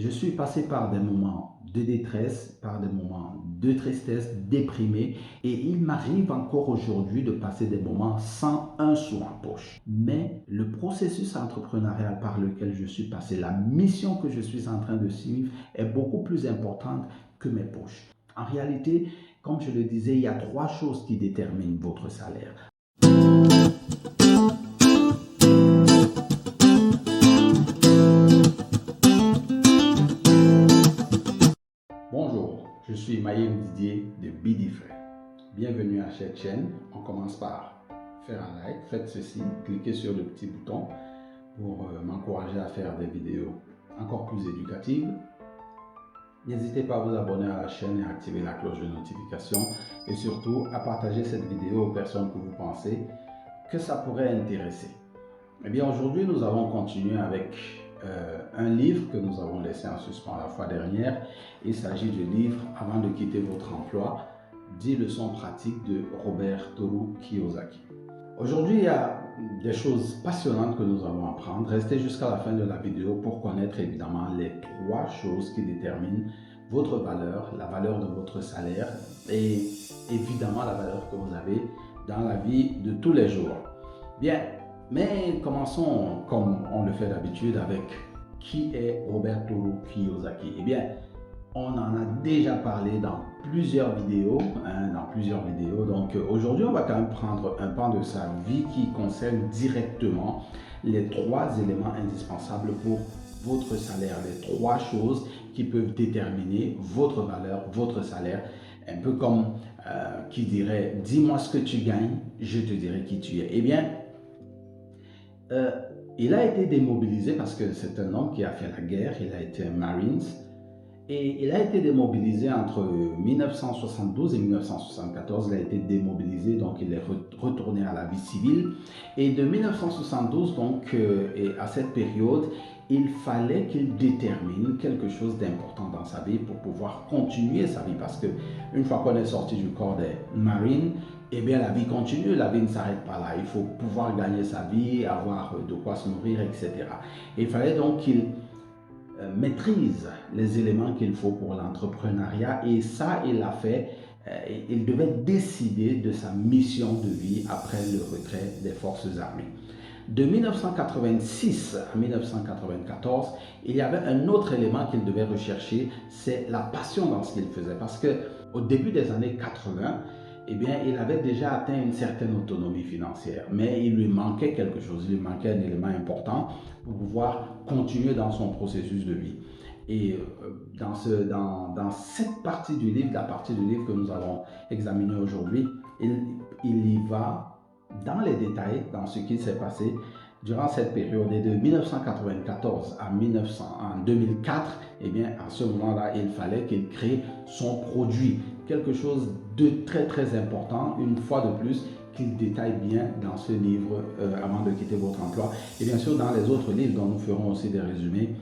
Je suis passé par des moments de détresse, par des moments de tristesse, déprimé, et il m'arrive encore aujourd'hui de passer des moments sans un sou en poche. Mais le processus entrepreneurial par lequel je suis passé, la mission que je suis en train de suivre est beaucoup plus importante que mes poches. En réalité, comme je le disais, il y a trois choses qui déterminent votre salaire. Bonjour, je suis Mayem Didier de Bidifray. Bienvenue à cette chaîne. On commence par faire un like, faites ceci, cliquez sur le petit bouton pour m'encourager à faire des vidéos encore plus éducatives. N'hésitez pas à vous abonner à la chaîne et à activer la cloche de notification et surtout à partager cette vidéo aux personnes que vous pensez que ça pourrait intéresser. Eh bien, aujourd'hui, nous allons continuer avec un livre que nous avons laissé en suspens la fois dernière. Il s'agit du livre « Avant de quitter votre emploi, 10 leçons pratiques » de Robert Toru Kiyosaki. Aujourd'hui, il y a des choses passionnantes que nous allons apprendre. Restez jusqu'à la fin de la vidéo pour connaître évidemment les trois choses qui déterminent votre valeur, la valeur de votre salaire et évidemment la valeur que vous avez dans la vie de tous les jours. Bien, mais commençons comme on le fait d'habitude avec qui est Robert Toru Kiyosaki. Eh bien, on en a déjà parlé dans plusieurs vidéos, Donc aujourd'hui, on va quand même prendre un pan de sa vie qui concerne directement les trois éléments indispensables pour votre salaire, les trois choses qui peuvent déterminer votre valeur, votre salaire. Un peu comme qui dirait, dis-moi ce que tu gagnes, je te dirai qui tu es. Eh bien, il a été démobilisé parce que c'est un homme qui a fait la guerre, il a été un Marines. Et il a été démobilisé entre 1972 et 1974. Il a été démobilisé, donc il est retourné à la vie civile. Et de 1972, donc, et à cette période, il fallait qu'il détermine quelque chose d'important dans sa vie pour pouvoir continuer sa vie. Parce que une fois qu'on est sorti du corps des Marines, eh bien la vie continue, la vie ne s'arrête pas là. Il faut pouvoir gagner sa vie, avoir de quoi se nourrir, etc. Et il fallait donc qu'il maîtrise les éléments qu'il faut pour l'entrepreneuriat, et ça il l'a fait. Il devait décider de sa mission de vie après le retrait des forces armées. De 1986 à 1994, il y avait un autre élément qu'il devait rechercher, c'est la passion dans ce qu'il faisait, parce que au début des années 80, eh bien, il avait déjà atteint une certaine autonomie financière, mais il lui manquait quelque chose, il lui manquait un élément important pour pouvoir continuer dans son processus de vie. Et dans cette partie du livre, la partie du livre que nous allons examiner aujourd'hui, il y va dans les détails, dans ce qui s'est passé durant cette période. Et de 1994 à 2004, eh bien, à ce moment-là, il fallait qu'il crée son produit. Quelque chose de très très important, une fois de plus, qu'il détaille bien dans ce livre Avant de quitter votre emploi. Et bien sûr, dans les autres livres dont nous ferons aussi des résumés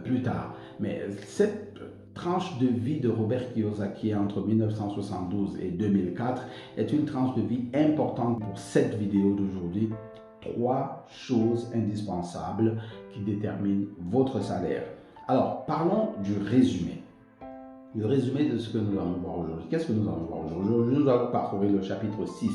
plus tard. Mais cette tranche de vie de Robert Kiyosaki entre 1972 et 2004 est une tranche de vie importante pour cette vidéo d'aujourd'hui. Trois choses indispensables qui déterminent votre salaire. Alors, parlons du résumé. Le résumé de ce que nous allons voir aujourd'hui. Qu'est-ce que nous allons voir aujourd'hui? Aujourd'hui, nous allons parcourir le chapitre 6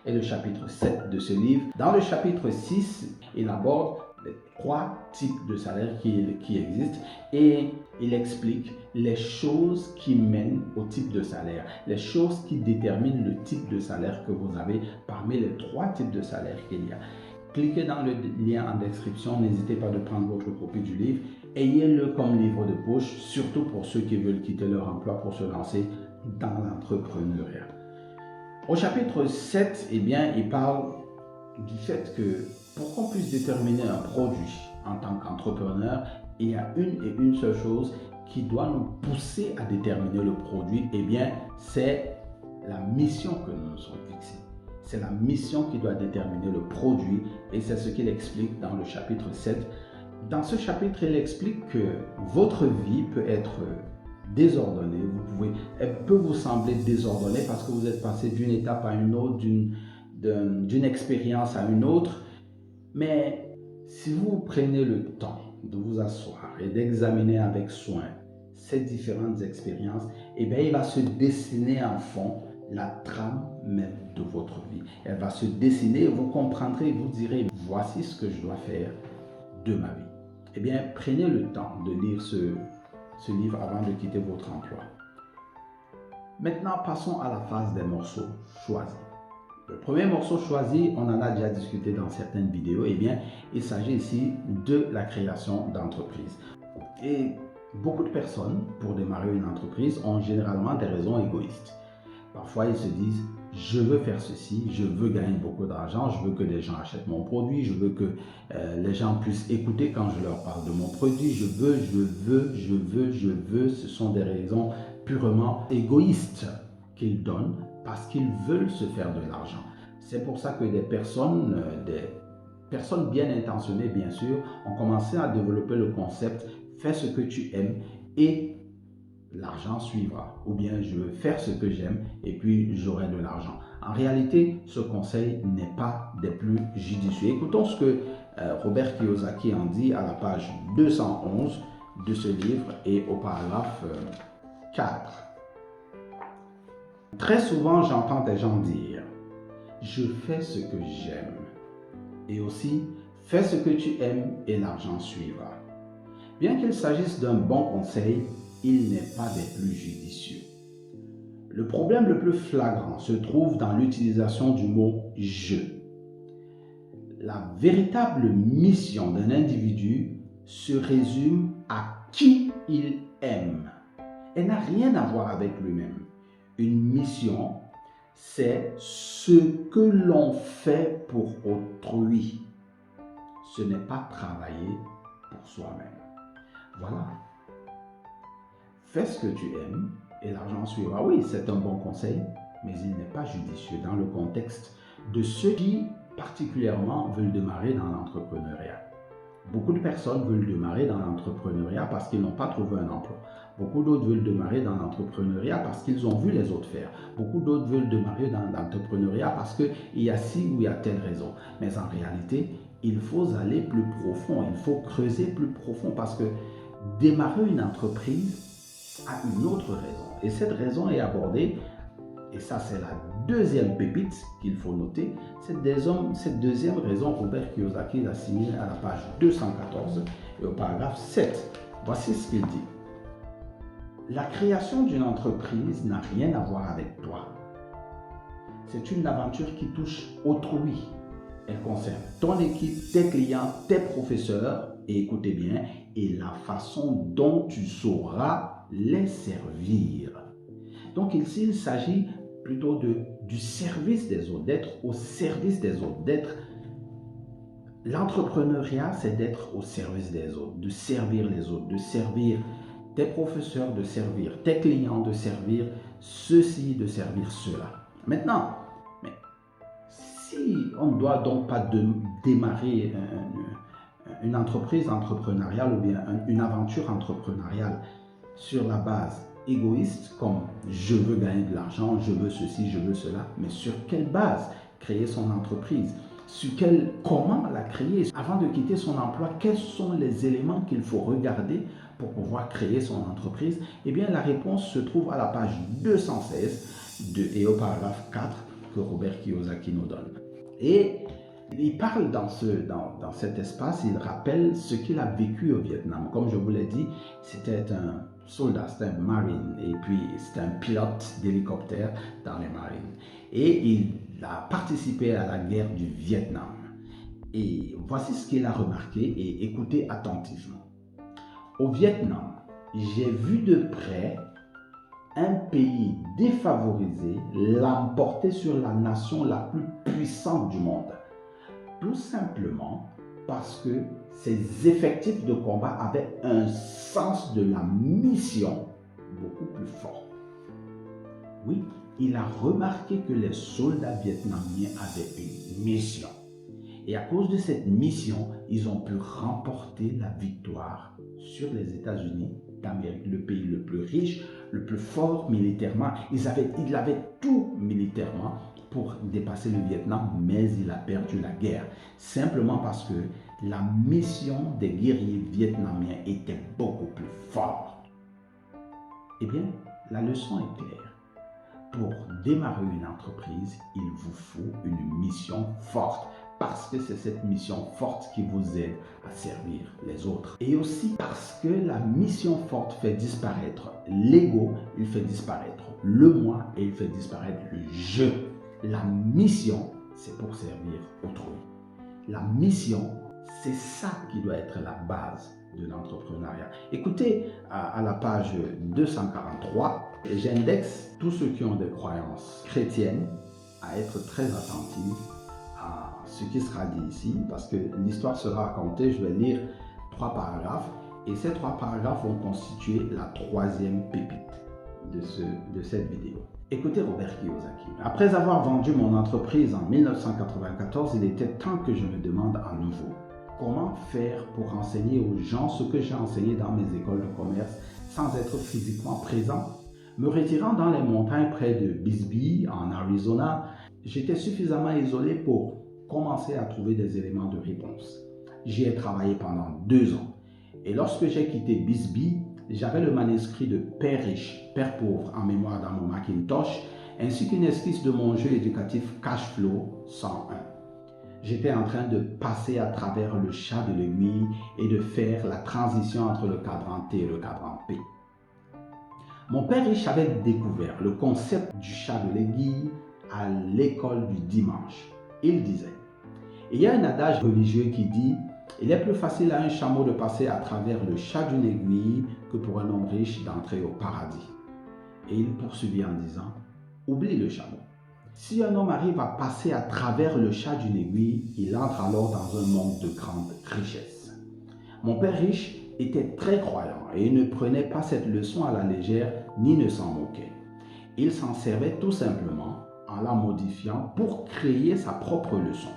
et le chapitre 7 de ce livre. Dans le chapitre 6, il aborde les trois types de salaires qui existent, et il explique les choses qui mènent au type de salaire, les choses qui déterminent le type de salaire que vous avez parmi les trois types de salaires qu'il y a. Cliquez dans le lien en description, n'hésitez pas de prendre votre copie du livre, ayez-le comme livre de poche, surtout pour ceux qui veulent quitter leur emploi pour se lancer dans l'entrepreneuriat. Au chapitre 7, eh bien, il parle du fait que pour qu'on puisse déterminer un produit en tant qu'entrepreneur, il y a une seule chose qui doit nous pousser à déterminer le produit, eh bien, c'est la mission que nous nous sommes fixés. C'est la mission qui doit déterminer le produit, et c'est ce qu'il explique dans le chapitre 7. Dans ce chapitre, il explique que votre vie peut être désordonnée. Elle peut vous sembler désordonnée parce que vous êtes passé d'une étape à une autre, d'une expérience à une autre. Mais si vous prenez le temps de vous asseoir et d'examiner avec soin ces différentes expériences, eh bien, il va se dessiner en fond la trame même de votre vie. Elle va se dessiner, vous comprendrez, vous direz, voici ce que je dois faire de ma vie. Eh bien, prenez le temps de lire ce livre avant de quitter votre emploi. Maintenant, passons à la phase des morceaux choisis. Le premier morceau choisi, on en a déjà discuté dans certaines vidéos, eh bien, il s'agit ici de la création d'entreprise. Et beaucoup de personnes, pour démarrer une entreprise, ont généralement des raisons égoïstes. Parfois, ils se disent, je veux faire ceci, je veux gagner beaucoup d'argent, je veux que les gens achètent mon produit, je veux que les gens puissent écouter quand je leur parle de mon produit, je veux. Ce sont des raisons purement égoïstes qu'ils donnent parce qu'ils veulent se faire de l'argent. C'est pour ça que des personnes bien intentionnées, bien sûr, ont commencé à développer le concept « fais ce que tu aimes et l'argent suivra » ou bien « je veux faire ce que j'aime et puis j'aurai de l'argent ». En réalité, ce conseil n'est pas des plus judicieux. Écoutons ce que Robert Kiyosaki en dit à la page 211 de ce livre et au paragraphe 4. Très souvent, j'entends des gens dire « je fais ce que j'aime » et aussi « fais ce que tu aimes et l'argent suivra ». Bien qu'il s'agisse d'un bon conseil, il n'est pas des plus judicieux. Le problème le plus flagrant se trouve dans l'utilisation du mot « je ». La véritable mission d'un individu se résume à qui il aime. Elle n'a rien à voir avec lui-même. Une mission, c'est ce que l'on fait pour autrui. Ce n'est pas travailler pour soi-même. Voilà. Fais ce que tu aimes et l'argent suivra. Oui, c'est un bon conseil, mais il n'est pas judicieux dans le contexte de ceux qui particulièrement veulent démarrer dans l'entrepreneuriat. Beaucoup de personnes veulent démarrer dans l'entrepreneuriat parce qu'ils n'ont pas trouvé un emploi. Beaucoup d'autres veulent démarrer dans l'entrepreneuriat parce qu'ils ont vu les autres faire. Beaucoup d'autres veulent démarrer dans l'entrepreneuriat parce qu'il y a ci ou il y a telle raison. Mais en réalité, il faut aller plus profond, il faut creuser plus profond parce que démarrer une entreprise a une autre raison. Et cette raison est abordée, et ça c'est la deuxième pépite qu'il faut noter, cette deuxième raison, Robert Kiyosaki l'a signée à la page 214 et au paragraphe 7. Voici ce qu'il dit. La création d'une entreprise n'a rien à voir avec toi. C'est une aventure qui touche autrui. Elle concerne ton équipe, tes clients, tes professeurs, et écoutez bien, et la façon dont tu sauras les servir. Donc ici, il s'agit plutôt du service des autres, d'être au service des autres, L'entrepreneuriat, c'est d'être au service des autres, de servir les autres, de servir tes professeurs, de servir tes clients, de servir ceci, de servir cela. Maintenant, si on ne doit donc pas démarrer une entreprise entrepreneuriale ou bien une aventure entrepreneuriale sur la base égoïste, comme je veux gagner de l'argent, je veux ceci, je veux cela, mais sur quelle base créer son entreprise? Comment la créer? Avant de quitter son emploi, quels sont les éléments qu'il faut regarder pour pouvoir créer son entreprise? Eh bien, la réponse se trouve à la page 216 et au paragraphe 4 que Robert Kiyosaki nous donne. Et il parle dans cet espace, il rappelle ce qu'il a vécu au Vietnam. Comme je vous l'ai dit, c'était un soldat, c'était un marine, et puis c'était un pilote d'hélicoptère dans les marines. Et il a participé à la guerre du Vietnam. Et voici ce qu'il a remarqué, et écoutez attentivement. Au Vietnam, j'ai vu de près un pays défavorisé l'emporter sur la nation la plus puissante du monde. Tout simplement parce que ses effectifs de combat avaient un sens de la mission beaucoup plus fort. Oui, il a remarqué que les soldats vietnamiens avaient une mission. Et à cause de cette mission, ils ont pu remporter la victoire sur les États-Unis d'Amérique, le pays le plus riche, le plus fort militairement. Il avait tout militairement pour dépasser le Vietnam, mais il a perdu la guerre. Simplement parce que la mission des guerriers vietnamiens était beaucoup plus forte. Eh bien, la leçon est claire. Pour démarrer une entreprise, il vous faut une mission forte parce que c'est cette mission forte qui vous aide à servir les autres. Et aussi parce que la mission forte fait disparaître l'ego, il fait disparaître le moi et il fait disparaître le je. La mission, c'est pour servir autrui. La mission, c'est ça qui doit être la base de l'entrepreneuriat. Écoutez, à la page 243, j'indexe tous ceux qui ont des croyances chrétiennes à être très attentifs à ce qui sera dit ici, parce que l'histoire sera racontée. Je vais lire 3 paragraphes, et ces 3 paragraphes vont constituer la 3e pépite de cette vidéo. Écoutez Robert Kiyosaki. Après avoir vendu mon entreprise en 1994, il était temps que je me demande à nouveau comment faire pour enseigner aux gens ce que j'ai enseigné dans mes écoles de commerce sans être physiquement présent. Me retirant dans les montagnes près de Bisbee, en Arizona, j'étais suffisamment isolé pour commencer à trouver des éléments de réponse. J'y ai travaillé pendant 2 ans. Et lorsque j'ai quitté Bisbee, j'avais le manuscrit de Père riche, Père pauvre en mémoire dans mon Macintosh, ainsi qu'une esquisse de mon jeu éducatif Cashflow 101. J'étais en train de passer à travers le chat de l'aiguille et de faire la transition entre le cadran T et le cadran P. Mon père riche avait découvert le concept du chat de l'aiguille à l'école du dimanche. Il disait, il y a un adage religieux qui dit, il est plus facile à un chameau de passer à travers le chat d'une aiguille que pour un homme riche d'entrer au paradis. Et il poursuivit en disant, oublie le chameau. Si un homme arrive à passer à travers le chat d'une aiguille, il entre alors dans un monde de grande richesse. Mon père riche était très croyant et ne prenait pas cette leçon à la légère ni ne s'en moquait. Il s'en servait tout simplement en la modifiant pour créer sa propre leçon.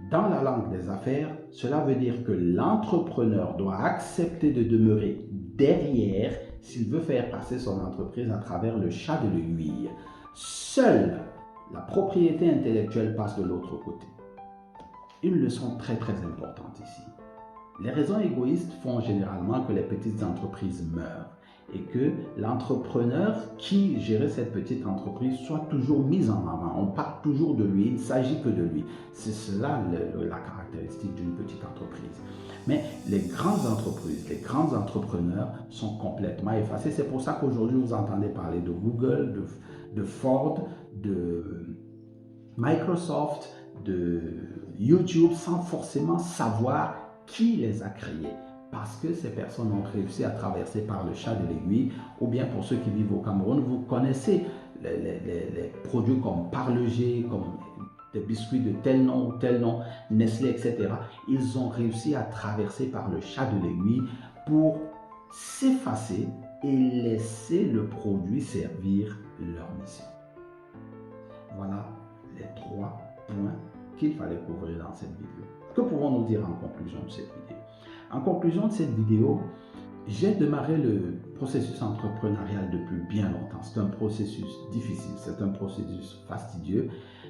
Dans la langue des affaires, cela veut dire que l'entrepreneur doit accepter de demeurer derrière s'il veut faire passer son entreprise à travers le chat de l'aiguille. Seule la propriété intellectuelle passe de l'autre côté. Une leçon très importante ici. Les raisons égoïstes font généralement que les petites entreprises meurent et que l'entrepreneur qui gérait cette petite entreprise soit toujours mis en avant. On parle toujours de lui, il ne s'agit que de lui. C'est cela la caractéristique d'une petite entreprise. Mais les grandes entreprises, les grands entrepreneurs sont complètement effacés. C'est pour ça qu'aujourd'hui, vous entendez parler de Google, de Ford, de Microsoft, de YouTube, sans forcément savoir qui les a créés. Parce que ces personnes ont réussi à traverser par le chat de l'aiguille, ou bien pour ceux qui vivent au Cameroun, vous connaissez les produits comme Parle-G, comme des biscuits de tel nom, Nestlé, etc. Ils ont réussi à traverser par le chat de l'aiguille pour s'effacer et laisser le produit servir leur mission. Voilà les 3 points qu'il fallait couvrir dans cette vidéo. Que pouvons-nous dire en conclusion de cette vidéo? En conclusion de cette vidéo, j'ai démarré le processus entrepreneurial depuis bien longtemps. C'est un processus difficile, c'est un processus fastidieux.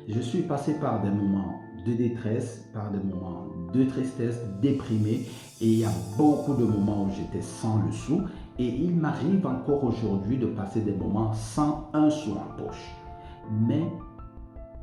Je suis passé par des moments de détresse, par des moments de tristesse, déprimé, et il y a beaucoup de moments où j'étais sans le sou, et il m'arrive encore aujourd'hui de passer des moments sans un sou en poche. Mais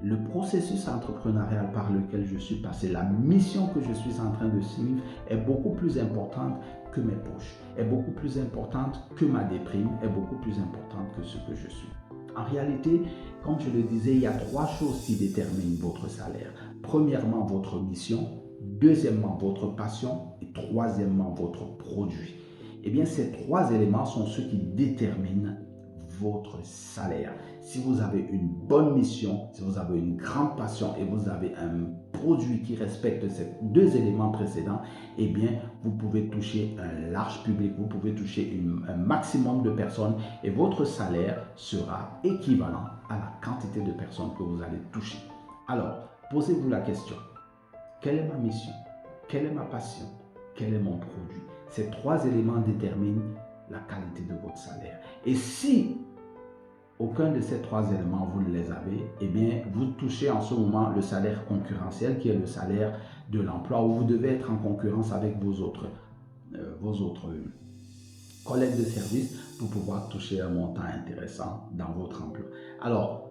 le processus entrepreneurial par lequel je suis passé, la mission que je suis en train de suivre est beaucoup plus importante que mes poches, est beaucoup plus importante que ma déprime, est beaucoup plus importante que ce que je suis. En réalité, comme je le disais, il y a 3 choses qui déterminent votre salaire. Premièrement, votre mission. Deuxièmement, votre passion. Et troisièmement, votre produit. Eh bien, ces 3 éléments sont ceux qui déterminent votre salaire. Si vous avez une bonne mission, si vous avez une grande passion et vous avez un produit qui respecte ces 2 éléments précédents, eh bien, vous pouvez toucher un large public, vous pouvez toucher un maximum de personnes et votre salaire sera équivalent à la quantité de personnes que vous allez toucher. Alors, posez-vous la question, quelle est ma mission? Quelle est ma passion? Quel est mon produit? Ces 3 éléments déterminent la qualité de votre salaire. Et si aucun de ces 3 éléments, vous ne les avez, eh bien, vous touchez en ce moment le salaire concurrentiel qui est le salaire de l'emploi où vous devez être en concurrence avec vos autres collègues de service pour pouvoir toucher un montant intéressant dans votre emploi. Alors,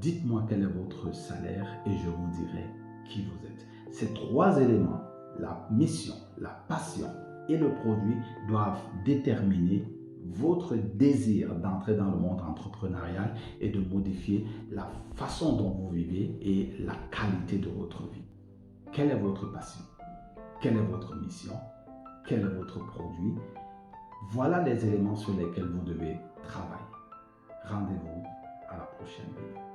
dites-moi quel est votre salaire et je vous dirai qui vous êtes. Ces trois éléments, la mission, la passion et le produit, doivent déterminer votre désir d'entrer dans le monde entrepreneurial et de modifier la façon dont vous vivez et la qualité de votre vie. Quelle est votre passion? Quelle est votre mission? Quel est votre produit? Voilà les éléments sur lesquels vous devez travailler. Rendez-vous à la prochaine vidéo.